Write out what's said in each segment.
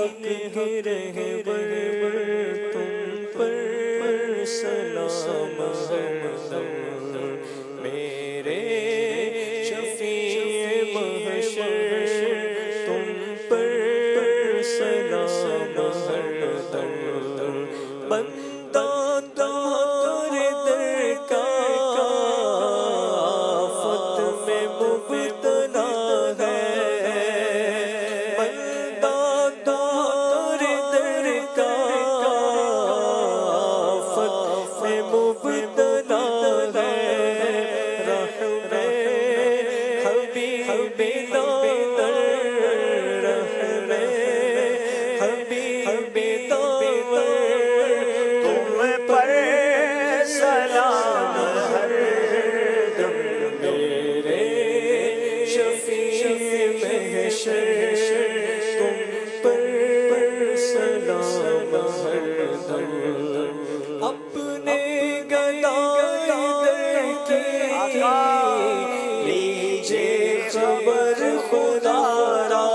حق کے رہبر تم پر سلام ہمدم میرے شفیع محشر تم پر سلام ہمدم بندہ تمہارے در کا آفت میں مبتلا ہے بندہ تمہارے در کا آفت میں مبتلا ہے رحم حبیب داور رحم حبیب داور تم پر سلام ہر دم میرے شفیع محشر تم پر سلام ہر دم اپنے گدائی در کی لیجے خبر خدا را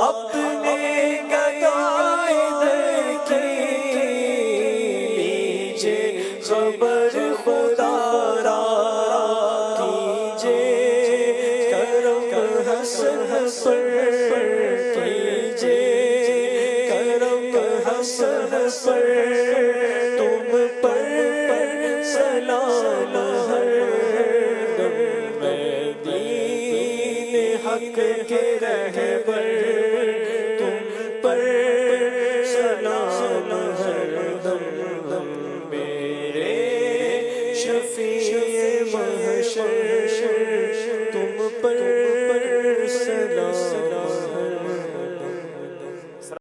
اپنے گدائی در کی لیجے خبر خدا را کیجے کرم حسن پر کیجے کرم حسن پر تم پر سلام ہر دم میں دین حق کے رہبر